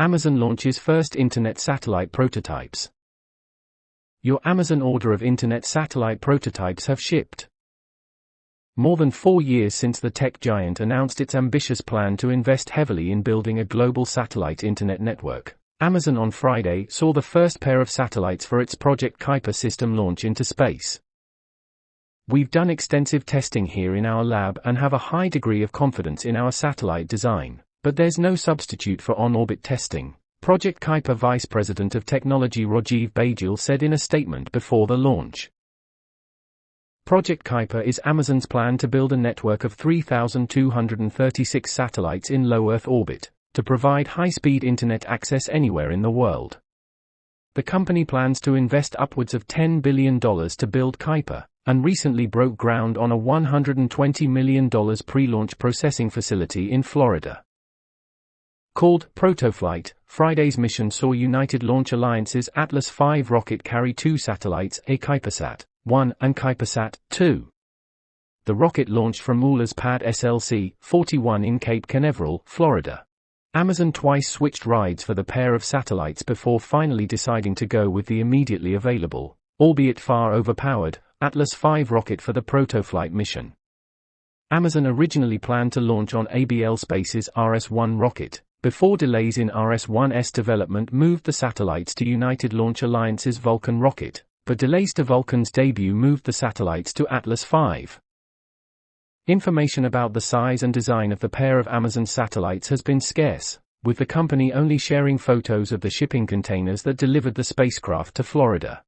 Amazon launches first internet satellite prototypes. Your Amazon order of internet satellite prototypes have shipped. More than 4 years since the tech giant announced its ambitious plan to invest heavily in building a global satellite internet network, Amazon on Friday saw the first pair of satellites for its Project Kuiper system launch into space. "We've done extensive testing here in our lab and have a high degree of confidence in our satellite design, but there's no substitute for on-orbit testing," Project Kuiper Vice President of Technology Rajiv Bajal said in a statement before the launch. Project Kuiper is Amazon's plan to build a network of 3,236 satellites in low Earth orbit, to provide high-speed internet access anywhere in the world. The company plans to invest upwards of $10 billion to build Kuiper, and recently broke ground on a $120 million pre-launch processing facility in Florida. Called Protoflight, Friday's mission saw United Launch Alliance's Atlas V rocket carry 2 satellites, a KuiperSat-1 and KuiperSat-2. The rocket launched from ULA's Pad SLC-41 in Cape Canaveral, Florida. Amazon twice switched rides for the pair of satellites before finally deciding to go with the immediately available, albeit far overpowered, Atlas V rocket for the Protoflight mission. Amazon originally planned to launch on ABL Space's RS-1 rocket, before delays in RS-1's development moved the satellites to United Launch Alliance's Vulcan rocket, but delays to Vulcan's debut moved the satellites to Atlas V. Information about the size and design of the pair of Amazon satellites has been scarce, with the company only sharing photos of the shipping containers that delivered the spacecraft to Florida.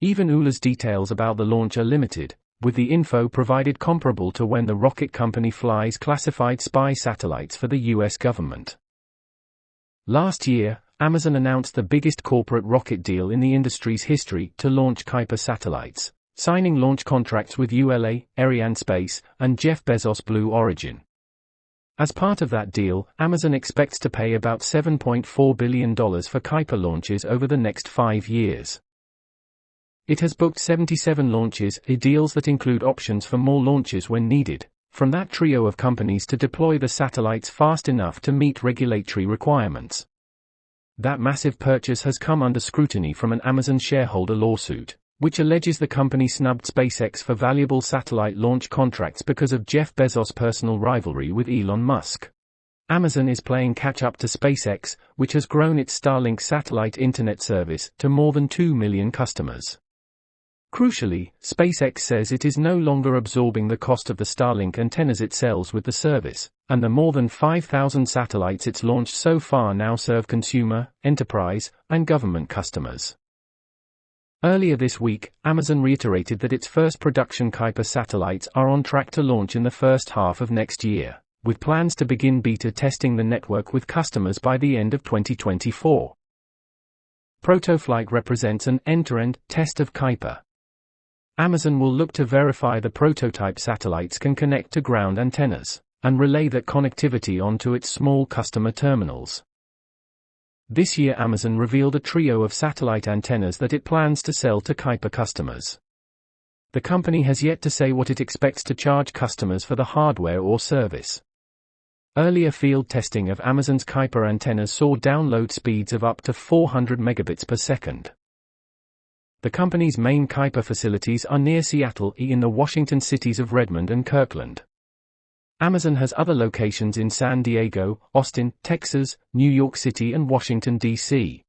Even ULA's details about the launch are limited, with the info provided comparable to when the rocket company flies classified spy satellites for the US government. Last year, Amazon announced the biggest corporate rocket deal in the industry's history to launch Kuiper satellites, signing launch contracts with ULA, Arianespace, and Jeff Bezos' Blue Origin. As part of that deal, Amazon expects to pay about $7.4 billion for Kuiper launches over the next 5 years. It has booked 77 launches, deals that include options for more launches when needed, from that trio of companies to deploy the satellites fast enough to meet regulatory requirements. That massive purchase has come under scrutiny from an Amazon shareholder lawsuit, which alleges the company snubbed SpaceX for valuable satellite launch contracts because of Jeff Bezos' personal rivalry with Elon Musk. Amazon is playing catch-up to SpaceX, which has grown its Starlink satellite internet service to more than 2 million customers. Crucially, SpaceX says it is no longer absorbing the cost of the Starlink antennas it sells with the service, and the more than 5,000 satellites it's launched so far now serve consumer, enterprise, and government customers. Earlier this week, Amazon reiterated that its first production Kuiper satellites are on track to launch in the first half of next year, with plans to begin beta testing the network with customers by the end of 2024. Protoflight represents an end-to-end test of Kuiper. Amazon will look to verify the prototype satellites can connect to ground antennas, and relay that connectivity onto its small customer terminals. This year Amazon revealed a trio of satellite antennas that it plans to sell to Kuiper customers. The company has yet to say what it expects to charge customers for the hardware or service. Earlier field testing of Amazon's Kuiper antennas saw download speeds of up to 400 megabits per second. The company's main Kuiper facilities are near Seattle in the Washington cities of Redmond and Kirkland. Amazon has other locations in San Diego, Austin, Texas, New York City and Washington, D.C.